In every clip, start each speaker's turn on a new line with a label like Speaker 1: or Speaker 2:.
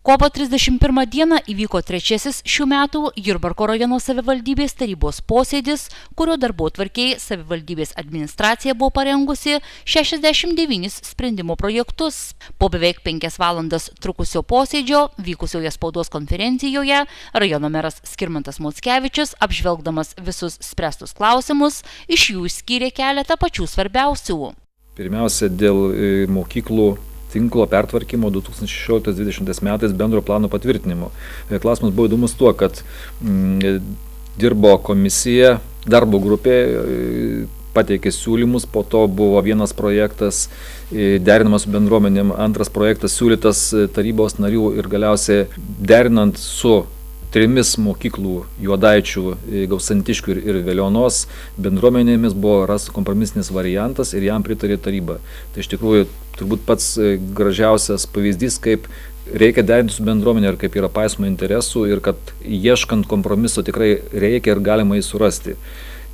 Speaker 1: Kovo 31 dieną įvyko trečiasis šių metų Jurbarko rajono savivaldybės tarybos posėdis, kurio darbotvarkėje savivaldybės administracija buvo parengusi 69 sprendimo projektus. Po beveik 5 valandas trukusio posėdžio, vykusioje spaudos konferencijoje, rajono meras Skirmantas Mockevičius, apžvelgdamas visus spręstus klausimus, iš jų išskyrė keletą pačių svarbiausių.
Speaker 2: Pirmiausia, dėl mokyklų tinklo pertvarkymo 2016-2020 metais bendro plano patvirtinimo. Klausimas buvo įdomus tuo, kad dirbo komisija, darbo grupė, pateikė siūlymus, po to buvo vienas projektas derinamas su bendruomenėm, antras projektas siūlytas tarybos narių ir galiausiai derinant su 3 mokyklų Juodaičių, Gausantiškių ir Veliuonos bendruomenėmis buvo rastas kompromisinis variantas ir jam pritarė taryba. Tai iš tikrųjų turbūt pats gražiausias pavyzdys, kaip reikia derinti su bendruomenė ir kaip yra paisoma interesų ir kad ieškant kompromiso tikrai reikia ir galima jį surasti.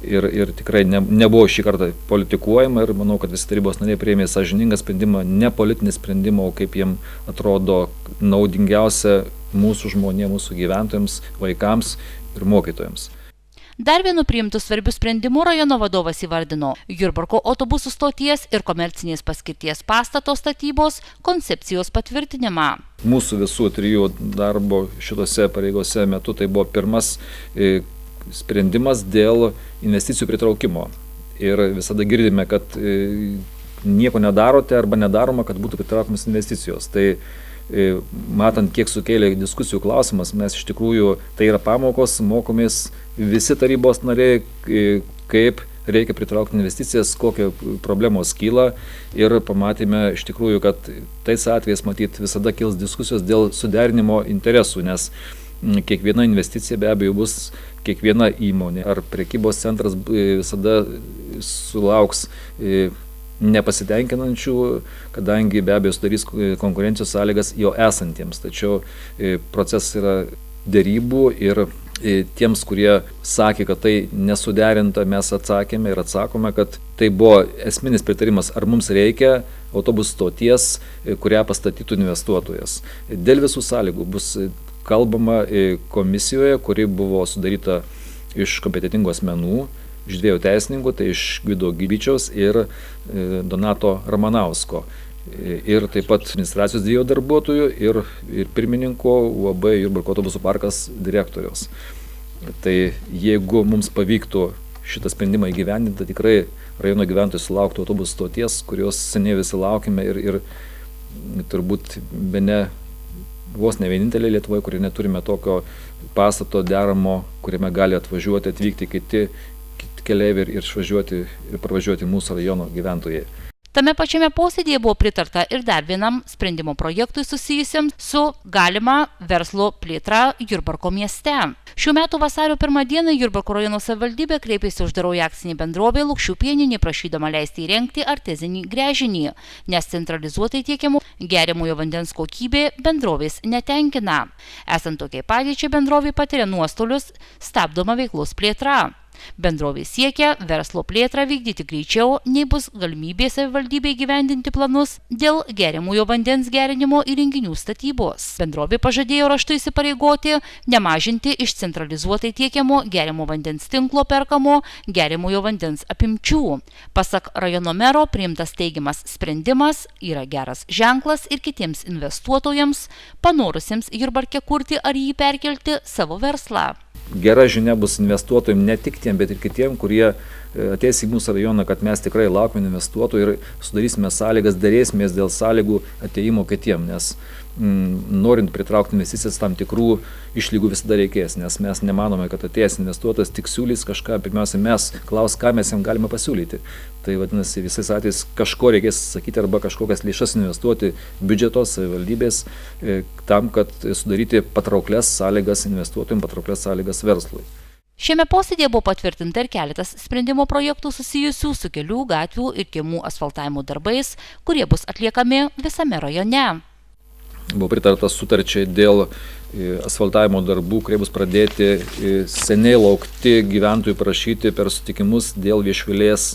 Speaker 2: Ir tikrai nebuvo šį kartą politikuojama ir manau, kad visi tarybos nariai priėmė sąžiningą sprendimą, ne politinį sprendimą, o kaip jiem atrodo naudingiausia mūsų žmonėms, mūsų gyventojams, vaikams ir mokytojams.
Speaker 1: Dar vienu priimtų svarbių sprendimų rajono vadovas įvardino Jurbarko autobusų stoties ir komercinės paskirties pastato statybos koncepcijos patvirtinimą.
Speaker 2: Mūsų visų 3 darbo šitose pareigose metu tai buvo pirmas sprendimas dėl investicijų pritraukimo. Ir visada girdime, kad nieko nedarote arba nedaroma, kad būtų pritraukiamas investicijos. Tai matant, kiek sukėlė diskusijų klausimas, mes iš tikrųjų, tai yra pamokos, mokomės visi tarybos nariai, kaip reikia pritraukti investicijas, kokie problemos kyla ir pamatėme iš tikrųjų, kad tais atvejais matyt visada kils diskusijos dėl suderinimo interesų, nes kiekviena investicija be abejo bus kiekviena įmonė ar prekybos centras visada sulauks nepasitenkinančių, kadangi be abejo sudarys konkurencijos sąlygas jau esantiems. Tačiau procesas yra derybų ir tiems, kurie sakė, kad tai nesuderinta, mes atsakėme ir atsakome, kad tai buvo esminis pritarimas, ar mums reikia autobusų stoties, kurią pastatytų investuotojas. Dėl visų sąlygų bus kalbama komisijoje, kuri buvo sudaryta iš kompetentingų asmenų, iš 2 teisininkų, tai iš Gvido Gyvyčiaus ir Donato Ramanausko. Ir taip pat administracijos 2 darbuotojų ir pirmininko UAB Jurbarko autobusų parkas direktoriaus. Tai jeigu mums pavyktų šitą sprendimą įgyvendinti, tikrai rajono gyventojai sulauktų autobusų stoties, kurios seniai visi laukime ir turbūt bene vos ne vienintelė Lietuvoje, kurie neturime tokio pastato deramo, kuriame gali atvažiuoti, atvykti kiti keleiviai ir išvažiuoti ir pravažiuoti mūsų rajono gyventojai.
Speaker 1: Tame pačiame posėdėje buvo pritarta ir dar vienam sprendimo projektui susijusiam su galima verslo plėtra Jurbarko mieste. Šių metų vasario 1 dieną Jurbarko rajono savivaldybė kreipėsi uždaroji akcinė bendrovė Lukšių pieninė, prašydama leisti įrengti artezinį gręžinį, nes centralizuotai tiekiamų geriamojo vandens kokybė bendrovės netenkina. Esant tokiai padėčiai, bendrovė patiria nuostolius, stabdoma veiklos plėtra. Bendrovė siekia verslo plėtrą vykdyti greičiau, nei bus galimybė savivaldybei gyvendinti planus dėl geriamojo vandens gerinimo įrenginių statybos. Bendrovė pažadėjo raštu įsipareigoti nemažinti iš centralizuotai tiekiamo geriamo vandens tinklo perkamo geriamojo vandens apimčių. Pasak rajono mero, priimtas teigiamas sprendimas yra geras ženklas ir kitiems investuotojams, panorusiems Jurbarke kurti ar jį perkelti savo verslą.
Speaker 2: Gera žinia bus investuotojams ne tik tiem, bet ir kitiem, kurie ateis į mūsų rajoną, kad mes tikrai laukime investuotojų ir sudarysime sąlygas, dėrėsimės dėl sąlygų ateimo kitiem, nes norint pritraukti investicijas tam tikrų išlygų visada reikės, nes mes nemanome, kad atėjęs investuotojas tik siūlys kažką, pirmiausia mes klaus, ką mes jam galime pasiūlyti. Tai vadinasi, visais atvejais kažko reikės sakyti arba kažkokias lėšas investuoti biudžetos, savivaldybės, tam, kad sudaryti patrauklias sąlygas investuotojams, patrauklias sąlygas verslui.
Speaker 1: Šiame posėdėje buvo patvirtinta ir keletas sprendimo projektų susijusių su kelių, gatvių ir kiemų asfaltavimo darbais, kurie bus atliekami visame rajone.
Speaker 2: Buvo pritartas sutarčiai dėl asfaltavimo darbų, kurie bus pradėti seniai laukti gyventojų prašyti per sutikimus dėl Viešvilės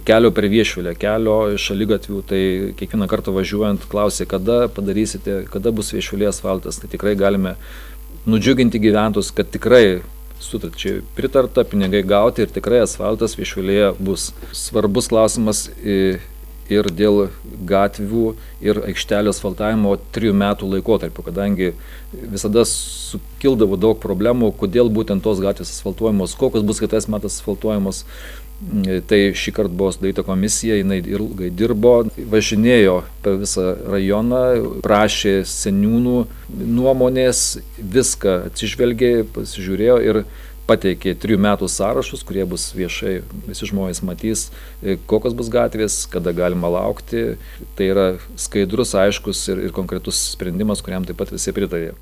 Speaker 2: kelio per Viešvilę, kelio šaligatvių, tai kiekvieną kartą važiuojant klausė, kada padarysite, kada bus Viešvilė asfaltas. Tai tikrai galime nudžiuginti gyventus, kad tikrai sutarčiai pritarta, pinigai gauti ir tikrai asfaltas Viešvilėje bus. Svarbus klausimas ir dėl gatvių ir aikštelės asfaltavimo 3 metų laikotarpiu, kadangi visada sukildavo daug problemų, kodėl būtent tos gatvės asfaltuojamos, kokios bus kitais metais asfaltuojamos. Tai šį kartą buvo sudaryta komisija, jinai ilgai dirbo, važinėjo per visą rajoną, prašė seniūnų nuomonės, viską atsižvelgė, pasižiūrėjo ir pateikė 3 metų sąrašus, kurie bus viešai, visi žmonės matys, kokios bus gatvės, kada galima laukti. Tai yra skaidrus, aiškus ir konkretus sprendimas, kuriam taip pat visi pritarė.